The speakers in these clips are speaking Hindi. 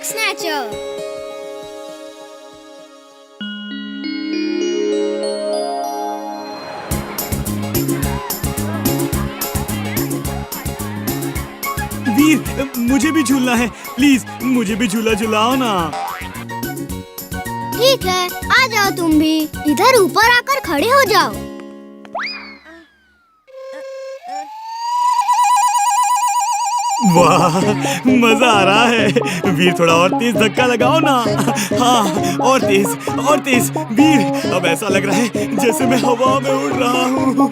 स्नैचर। वीर, मुझे भी झूलना है, प्लीज मुझे भी झूला झुलाओ ना। ठीक है, आ जाओ तुम भी। इधर ऊपर आकर खड़े हो जाओ। वाह, मजा आ रहा है। वीर, थोड़ा और तेज धक्का लगाओ ना। हाँ, और तेज और तेज। वीर, अब ऐसा लग रहा है जैसे मैं हवा में उड़ रहा हूँ।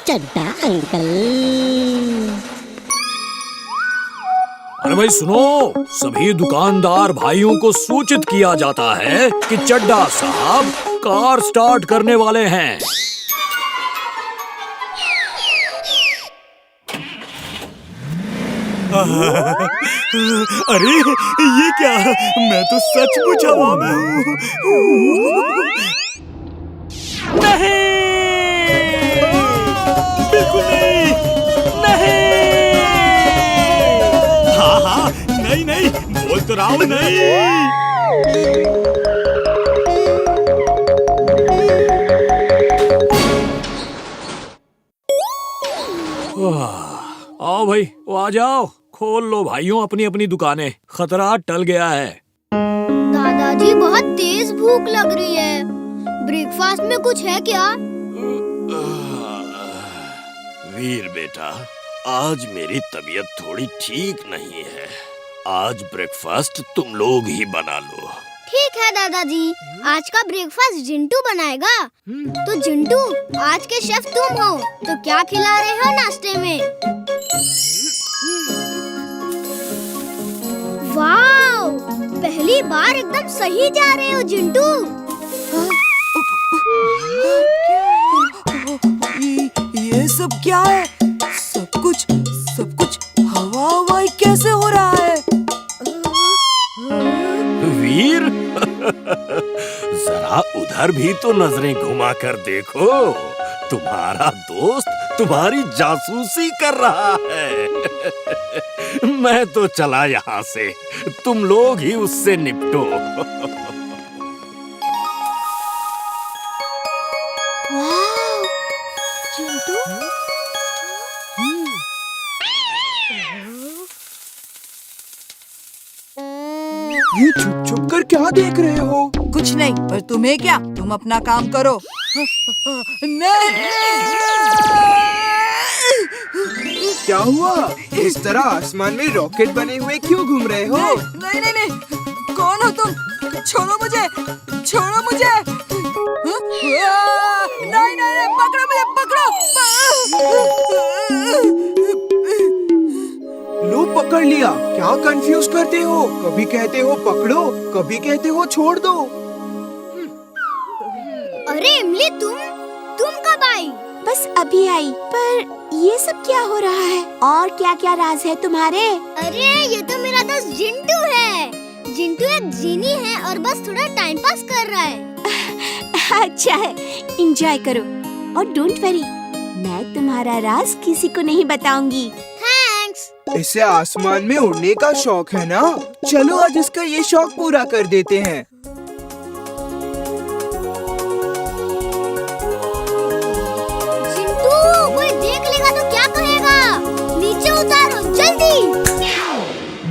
चड्ढा अंकल। अरे भाई सुनो, सभी दुकानदार भाइयों को सूचित किया जाता है कि चड्ढा साहब कार स्टार्ट करने वाले हैं। अरे ये क्या, मैं तो सचमुच हवा में हूँ। नहीं, बिल्कुल नहीं, नहीं। हाँ, नहीं नहीं, बोल तो रहा हूँ नहीं। आओ भाई, वो आ जाओ, खोल लो भाइयों अपनी अपनी दुकानें, खतरा टल गया है। दादाजी, बहुत तेज भूख लग रही है। ब्रेकफास्ट में कुछ है क्या? वीर बेटा, आज मेरी तबीयत थोड़ी ठीक नहीं है। आज ब्रेकफास्ट तुम लोग ही बना लो। ठीक है दादाजी, आज का ब्रेकफास्ट जिंटू बनाएगा। तो जिंटू, आज के शेफ तुम हो, तो क्या खिला रहे हो नाश्ते में? वाओ, पहली बार एकदम सही जा रहे हो जिंटू। ये सब क्या है? सब कुछ हवा हवाई कैसे हो रहा है? वीर, जरा उधर भी तो नजरें घुमा कर देखो। तुम्हारा दोस्त तुम्हारी जासूसी कर रहा है। मैं तो चला यहाँ से, तुम लोग ही उससे निपटो। वाओ, जिंटू। ये छुप छुप कर क्या देख रहे हो? कुछ नहीं, पर तुम्हें क्या, तुम अपना काम करो। नहीं! क्या हुआ? इस तरह आसमान में रॉकेट बने हुए क्यों घूम रहे हो? नहीं नहीं नहीं, कौन हो तुम? छोड़ो मुझे, छोड़ो मुझे। नहीं नहीं नहीं, पकड़ो मुझे, पकड़ो। लो, पकड़ लिया। क्या कंफ्यूज करते हो? कभी कहते हो पकड़ो, कभी कहते हो छोड़ दो। अरे इमली, तुम कब आई? बस अभी आई। पर ये सब क्या हो रहा है? और क्या क्या राज है तुम्हारे? अरे ये तो मेरा दोस्त जिंटू है। जिंटू एक जीनी है और बस थोड़ा टाइम पास कर रहा है। अच्छा है, एंजॉय करो और डोंट वरी, मैं तुम्हारा राज किसी को नहीं बताऊंगी। थैंक्स। इसे आसमान में उड़ने का शौक है ना? चलो आज इसका ये शौक पूरा कर देते हैं। जिंटू, कोई देख लेगा तो क्या कहेगा? नीचे उतारो जल्दी।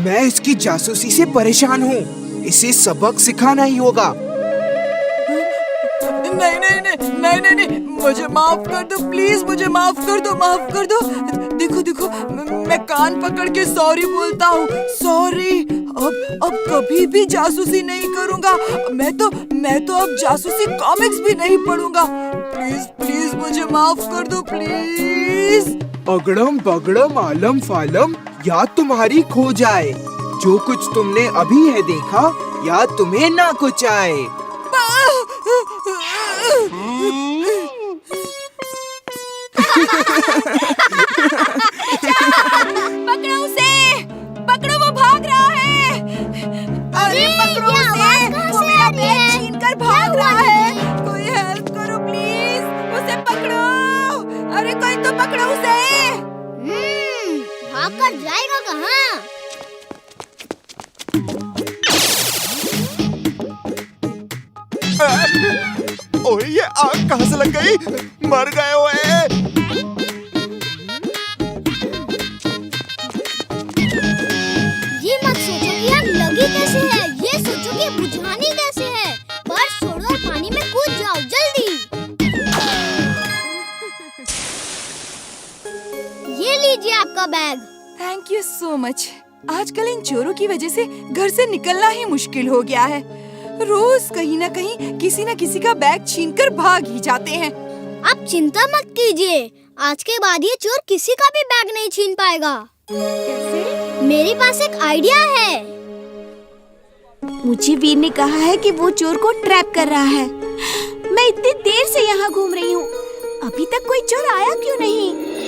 मैं इसकी जासूसी से परेशान हूँ। इसे सबक सिखाना ही होगा। नहीं नहीं नहीं नहीं नहीं नहीं, मुझे माफ कर दो प्लीज, मुझे माफ कर दो, माफ कर दो। देखो देखो, मैं कान पकड़ के सॉरी बोलता हूँ, सॉरी। अब कभी भी जासूसी नहीं करूँगा। मैं तो अब जासूसी कॉमिक्स भी नहीं पढ़ूंगा। प्लीज प्लीज मुझे माफ कर दो प्लीज। अगड़म बगड़म आलम फालम, याद तुम्हारी खो जाए। जो कुछ तुमने अभी है देखा, याद तुम्हें ना कुछ आए। पकड़ो उसे, पकड़ो, वो भाग रहा है। अरे पकड़ो उसे, वो मेरा बैग छीनकर भाग रहा है। कोई हेल्प करो प्लीज, उसे पकड़ो। अरे कोई तो पकड़ो उसे। भाग कर जाएगा कहाँ? ओए ये आग कहाँ से लग गई? मर गए ओए। ये मत सोचो कि आग लगी कैसे है, ये सोचो कि बुझानी कैसे है। बस छोड़ो और पानी में कूद जाओ जल्दी। ये लीजिए आपका bag. Thank you so much. आजकल इन चोरों की वजह से घर से निकलना ही मुश्किल हो गया है। रोज कहीं ना कहीं किसी न किसी का बैग छीनकर भाग ही जाते हैं। आप चिंता मत कीजिए, आज के बाद ये चोर किसी का भी बैग नहीं छीन पाएगा। कैसे? मेरे पास एक आइडिया है। मुझे वीर ने कहा है कि वो चोर को ट्रैप कर रहा है। मैं इतनी देर से यहाँ घूम रही हूँ, अभी तक कोई चोर आया क्यों नहीं?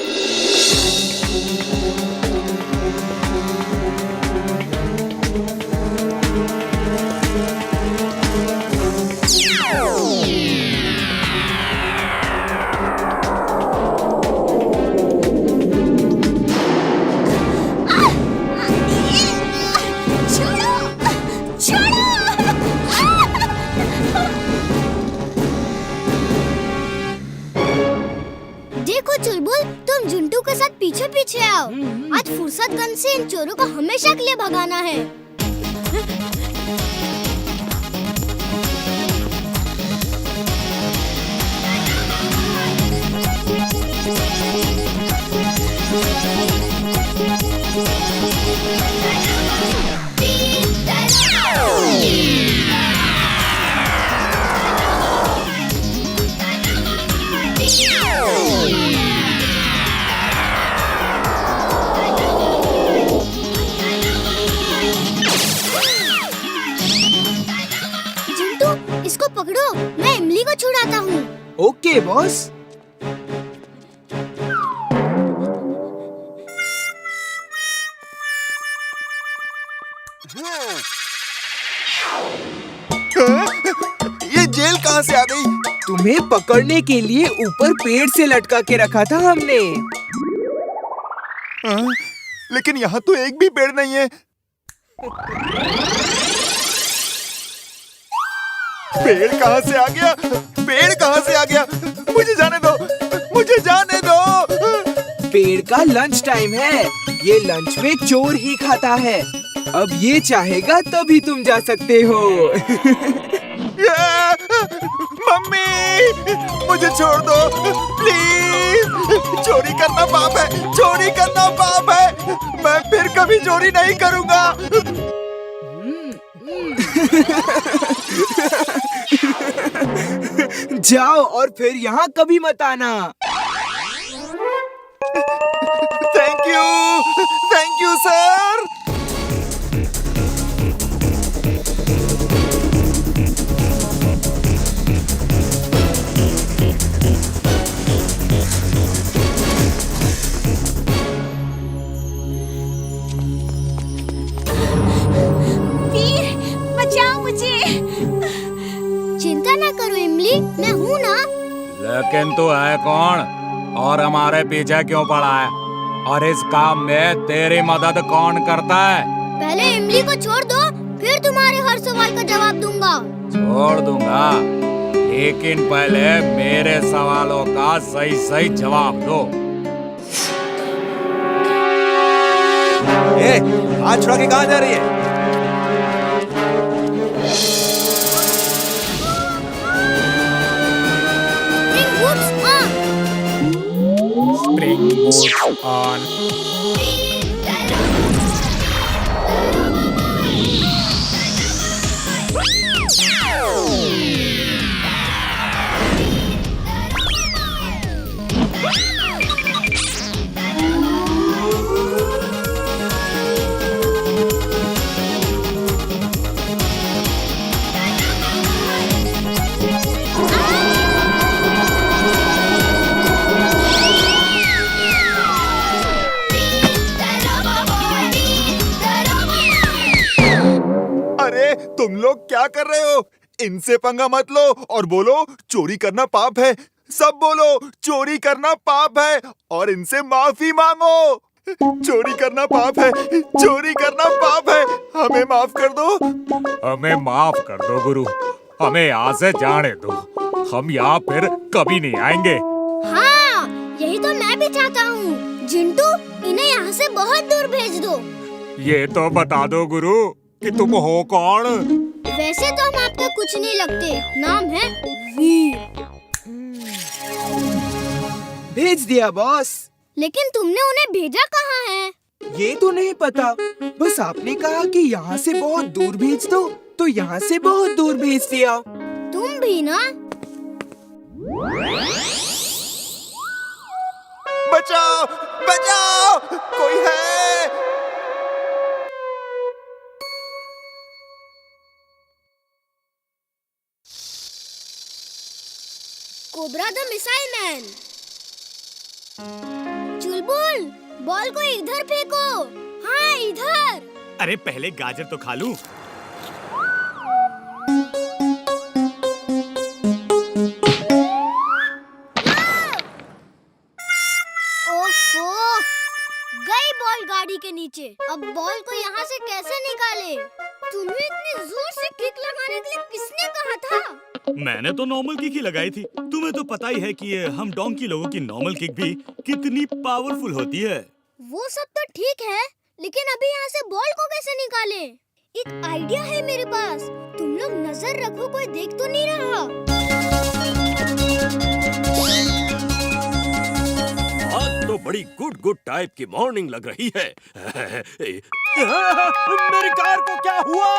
देखो चुलबुल, तुम झुंटू के साथ पीछे पीछे आओ। आज फुर्सत गन से इन चोरों को हमेशा के लिए भगाना है। इसको पकड़ो, मैं इमली को छुड़ाता हूँ। Okay boss. ये जेल कहाँ से आ गई? तुम्हें पकड़ने के लिए ऊपर पेड़ से लटका के रखा था हमने। लेकिन यहाँ तो एक भी पेड़ नहीं है। पेड़ कहाँ से आ गया? पेड़ कहाँ से आ गया? मुझे जाने दो, मुझे जाने दो। पेड़ का लंच टाइम है, ये लंच में चोर ही खाता है। अब ये चाहेगा तभी तुम जा सकते हो। मम्मी, मुझे छोड़ दो प्लीज। चोरी करना पाप है, चोरी करना पाप है। मैं फिर कभी चोरी नहीं करूँगा। जाओ और फिर यहाँ कभी मत आना। Thank you sir. वीर, बचाओ मुझे। चिंता ना करो इमली, मैं हूँ ना। लेकिन तू है कौन और हमारे पीछे क्यों पड़ा है? और इस काम में तेरी मदद कौन करता है? पहले इमली को छोड़ दो, फिर तुम्हारे हर सवाल का जवाब दूंगा। छोड़ दूंगा, लेकिन पहले मेरे सवालों का सही सही जवाब दो। हाथ छुड़ा के कहाँ जा रही है? Spring boots on. तुम लोग क्या कर रहे हो? इनसे पंगा मत लो और बोलो चोरी करना पाप है। सब बोलो, चोरी करना पाप है और इनसे माफी मांगो। चोरी करना पाप है, चोरी करना पाप है, हमें माफ कर दो। हमें माफ कर दो गुरु, हमें यहाँ से जाने दो, हम यहाँ फिर कभी नहीं आएंगे। हाँ, यही तो मैं भी चाहता हूँ। जिंटू, इन्हें यहाँ से बहुत दूर भेज दो। ये तो बता दो गुरु कि तुम हो कौन? वैसे तो हम आपके कुछ नहीं लगते, नाम है वीर। भेज दिया बॉस। लेकिन तुमने उन्हें भेजा कहाँ है? ये तो नहीं पता, बस आपने कहा कि यहाँ से बहुत दूर भेज दो, तो यहाँ से बहुत दूर भेज दिया। तुम भी ना? बचाओ, बचाओ, कोई है? Cobra the missile man. Chulbul, ball को इधर फेंको। हाँ, इधर। अरे पहले गाजर तो खा लूं। ओफो, गई बॉल गाड़ी के नीचे। अब बॉल को यहाँ से कैसे निकाले? तुम्हें इतनी जोर से किक लगाने के लिए किसने कहा था? मैंने तो नॉर्मल किक ही लगाई थी। तुम्हें तो पता ही है कि ये हम डोंकी लोगों की नॉर्मल किक भी कितनी पावरफुल होती है। वो सब तो ठीक है, लेकिन अभी यहाँ से बॉल को कैसे निकालें? एक आइडिया है मेरे पास। तुम लोग नजर रखो, कोई देख तो नहीं रहा। आज तो बड़ी गुड टाइप की मॉर्निंग लग रही है। मेरी कार को क्या हुआ?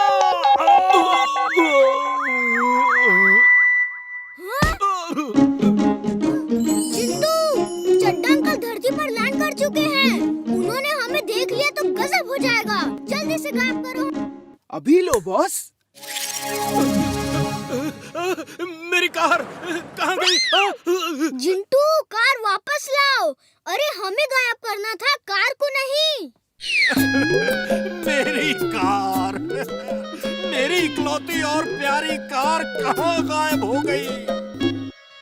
चिंटू, चड्डा अंकल धरती पर लैंड कर चुके हैं। उन्होंने हमें देख लिया तो गजब हो जाएगा। जल्दी से गायब करो। अभी लो बॉस। मेरी कार कहाँ गई? जिंटू, कार वापस लाओ। अरे हमें गायब करना था, कार को नहीं। मेरी कार, मेरी इकलौती और प्यारी कार कहाँ गायब हो गई?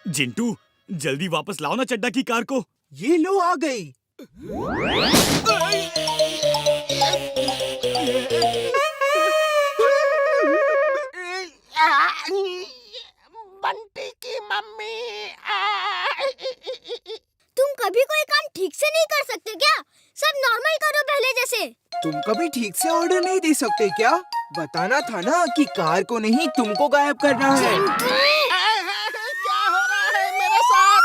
जिंटू, जल्दी वापस लाओ ना चड्डा की कार को। ये लो, आ गई। बंटी की मम्मी। तुम कभी कोई काम ठीक से नहीं कर सकते क्या? सब नॉर्मल करो पहले जैसे। तुम कभी ठीक से ऑर्डर नहीं दे सकते क्या? बताना था ना कि कार को नहीं तुमको गायब करना है। क्या हो रहा है मेरे साथ?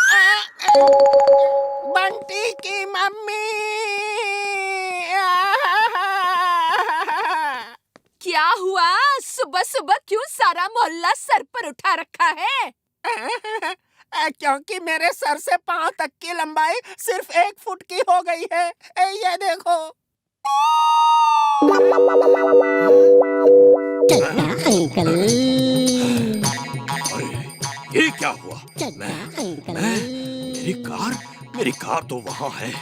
बंटी की मम्मी। क्या हुआ? सुबह सुबह क्यों सारा मोहल्ला सर पर उठा रखा है? क्योंकि मेरे सर से पांव तक की लंबाई सिर्फ 1 फुट की हो गई है। ये देखो। अंकल, ये क्या हुआ? मेरी कार तो वहाँ है।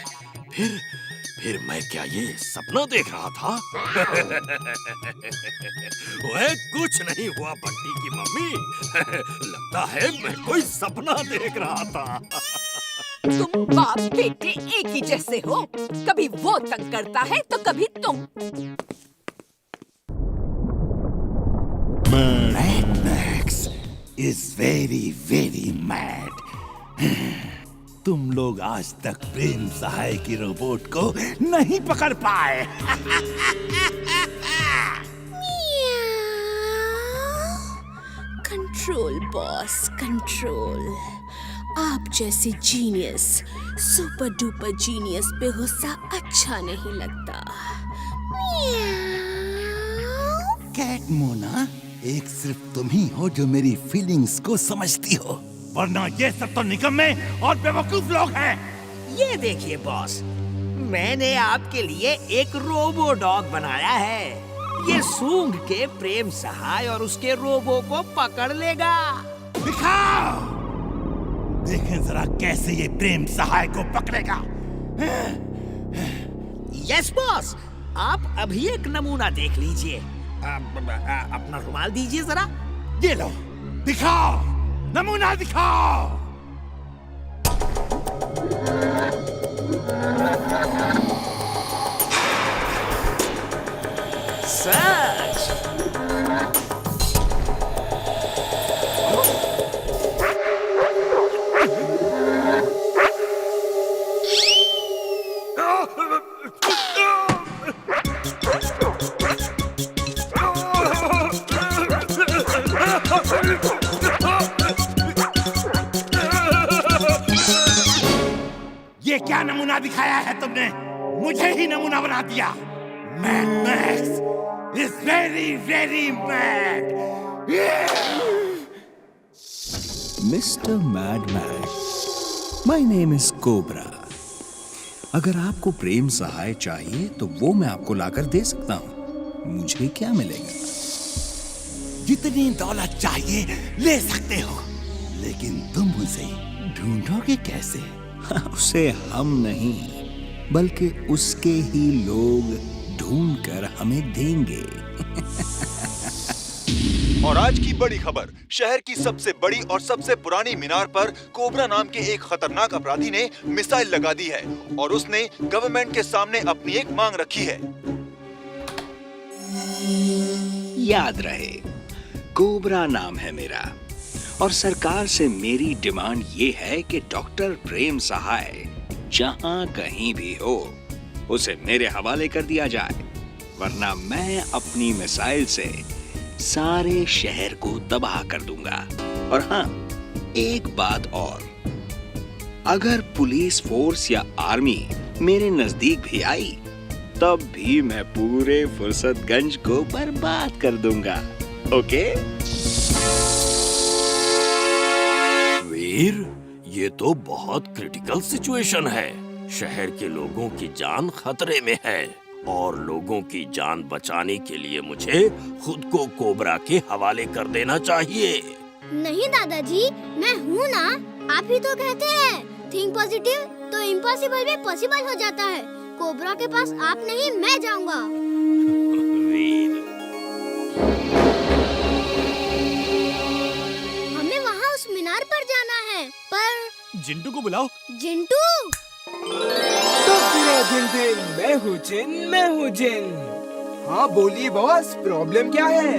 फिर मैं क्या ये सपना देख रहा था? वह कुछ नहीं हुआ बंटी की मम्मी। लगता है मैं कोई सपना देख रहा था। तुम बाप बेटे एक ही जैसे हो। कभी वो तंग करता है तो कभी तुम। Mad Max is very mad. तुम लोग आज तक प्रेम सहाय की रोबोट को नहीं पकड़ पाए। Control boss, control. आप जैसे जीनियस, सुपर डुपर जीनियस पे गुस्सा अच्छा नहीं लगता। कैट मोना, एक सिर्फ तुम ही हो जो मेरी फीलिंग्स को समझती हो, वरना ये सब तो निकम्मे और बेवकूफ लोग हैं। ये देखिए बॉस, मैंने आपके लिए एक रोबो डॉग बनाया है। ये सूंघ के प्रेम सहाय और उसके रोबो को पकड़ लेगा। दिखाओ, देखें जरा कैसे ये प्रेम सहाय को पकड़ेगा। यस बॉस, आप अभी एक नमूना देख लीजिए। अपना रुमाल दीजिए जरा। ये लो, दिखाओ, नमूना दिखाओ। सच। ये क्या नमूना दिखाया है तुमने? मुझे ही नमूना बना दिया। Mad max is very very mad. Mister mad max, my name is cobra. अगर आपको प्रेम सहाय चाहिए तो वो मैं आपको लाकर दे सकता हूँ। मुझे क्या मिलेगा? जितनी दौलत चाहिए ले सकते हो, लेकिन तुम उसे ढूंढोगे कैसे? उसे हम नहीं, बल्कि उसके ही लोग ढूंढ कर हमें देंगे। और आज की बड़ी खबर, शहर की सबसे बड़ी और सबसे पुरानी मीनार पर कोबरा नाम के एक खतरनाक अपराधी ने मिसाइल लगा दी है और उसने गवर्नमेंट के सामने अपनी एक मांग रखी है। याद रहे, कोबरा नाम है मेरा और सरकार से मेरी डिमांड ये है कि डॉक्टर प्रेम सहाय जहां कहीं भी हो उसे मेरे हवाले कर दिया जाए, वरना मैं अपनी मिसाइल से सारे शहर को तबाह कर दूंगा। और हाँ, एक बात और, अगर पुलिस फोर्स या आर्मी मेरे नजदीक भी आई तब भी मैं पूरे फुर्सतगंज को बर्बाद कर दूंगा। ओके? वीर, ये तो बहुत क्रिटिकल सिचुएशन है। शहर के लोगों की जान खतरे में है और लोगों की जान बचाने के लिए मुझे खुद को कोबरा के हवाले कर देना चाहिए। नहीं दादाजी, मैं हूँ ना। आप ही तो कहते हैं थिंक पॉजिटिव तो इम्पॉसिबल भी पॉसिबल हो जाता है। कोबरा के पास आप नहीं, मैं जाऊँगा। वीर, हमें वहाँ उस मीनार पर जाना है, पर जिंटू को बुलाओ। जिंटू, मैं हूँ जिन, मैं हूँ जिन। हाँ बोलिए बॉस, प्रॉब्लम क्या है?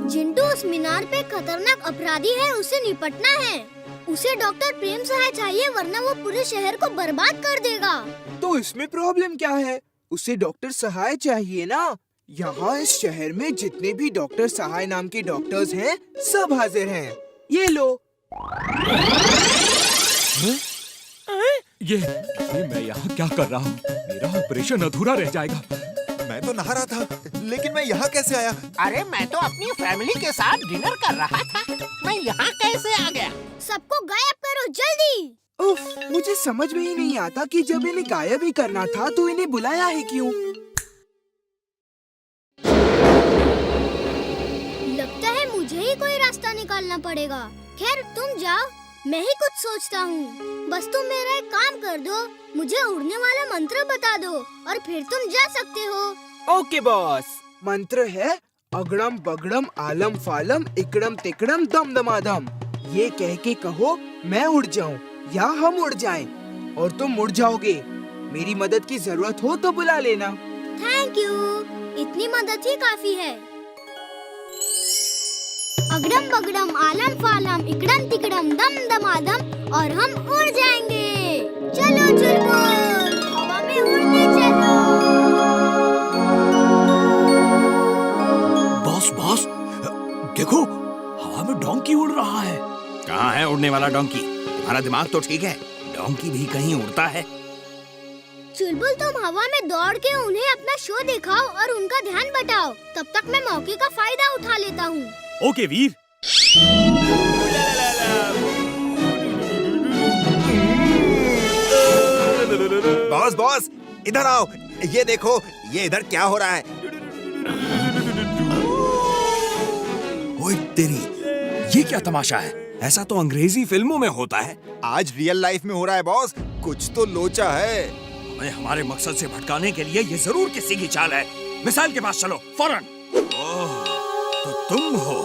जिंटू उस मीनार पे खतरनाक अपराधी है, उसे निपटना है। उसे डॉक्टर प्रेम सहाय चाहिए, वरना वो पूरे शहर को बर्बाद कर देगा। तो इसमें प्रॉब्लम क्या है? उसे डॉक्टर सहाय चाहिए ना। यहाँ इस शहर में जितने भी डॉक्टर सहाय नाम के डॉक्टर्स हैं, सब हाजिर हैं। ये लो। ये मैं यहाँ क्या कर रहा हूँ? मेरा ऑपरेशन अधूरा रह जाएगा। मैं तो नहा रहा था, लेकिन मैं यहाँ कैसे आया? अरे मैं तो अपनी फैमिली के साथ डिनर कर रहा था। मैं यहाँ कैसे आ गया? सबको गायब करो जल्दी। उफ, मुझे समझ में ही नहीं आता कि जब इन्हें गायब ही करना था तो इन्हें बुलाया है क्यों? लगता है मुझे ही कोई रास्ता निकालना पड़ेगा। खैर तुम जाओ, मैं ही कुछ सोचता हूँ। बस तुम मेरा एक काम कर दो, मुझे उड़ने वाला मंत्र बता दो और फिर तुम जा सकते हो। Okay boss. मंत्र है अगड़म बगड़म आलम फालम इकड़म तिकड़म दम दमादम। ये कह के कहो मैं उड़ जाऊं या हम उड़ जाएं और तुम उड़ जाओगे। मेरी मदद की जरूरत हो तो बुला लेना। थैंक यू, इतनी मदद ही काफी है। अगड़म बगड़म आलम फालम इकड़म तिकड़म दम दमादम और हम उड़ जाएंगे। चलो चुलबुल, हवा में उड़ने चलो। बॉस बॉस, देखो हवा में डोंकी उड़ रहा है। कहाँ है उड़ने वाला डोंकी? हमारा दिमाग तो ठीक है, डोंकी भी कहीं उड़ता है। चुलबुल, तुम हवा में दौड़ के उन्हें अपना शो दिखाओ और उनका ध्यान बटाओ। तब तक मैं मौके का फायदा उठा लेता हूँ। ओके वीर। बॉस बॉस, इधर आओ। ये देखो, ये इधर क्या हो रहा है? ओए तेरी, ये क्या तमाशा है? ऐसा तो अंग्रेजी फिल्मों में होता है। आज रियल लाइफ में हो रहा है बॉस। कुछ तो लोचा है। हमें हमारे मकसद से भटकाने के लिए ये जरूर किसी की चाल है। मिसाइल के पास चलो फौरन। ओह, तो तुम हो?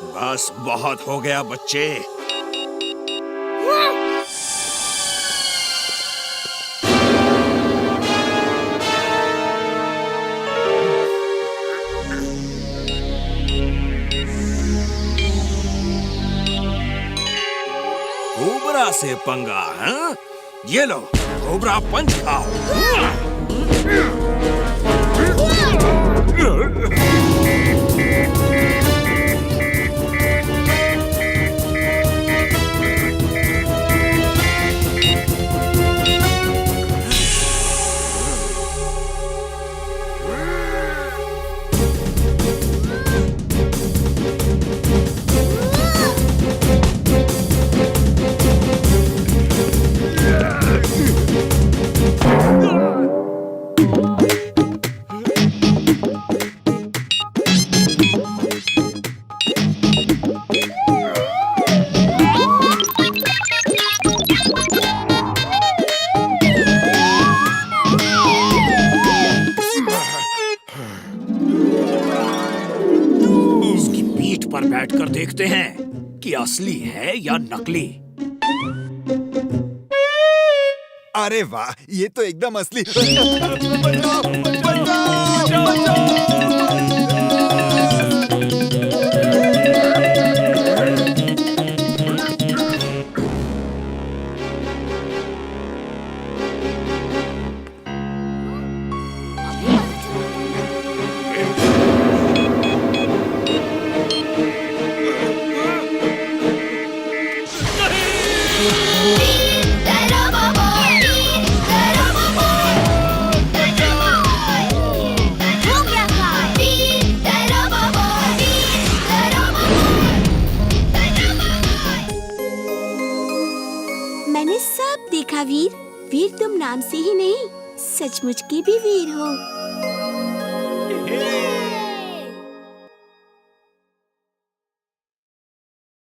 बस बहुत हो गया बच्चे। से पंगा है? ये लो कोबरा पंच खाओ। इसकी पीठ पर बैठकर देखते हैं कि असली है या नकली। अरे वाह, ये तो एकदम असली। मैंने सब देखा वीर। वीर तुम नाम से ही नहीं, सचमुच के भी वीर हो।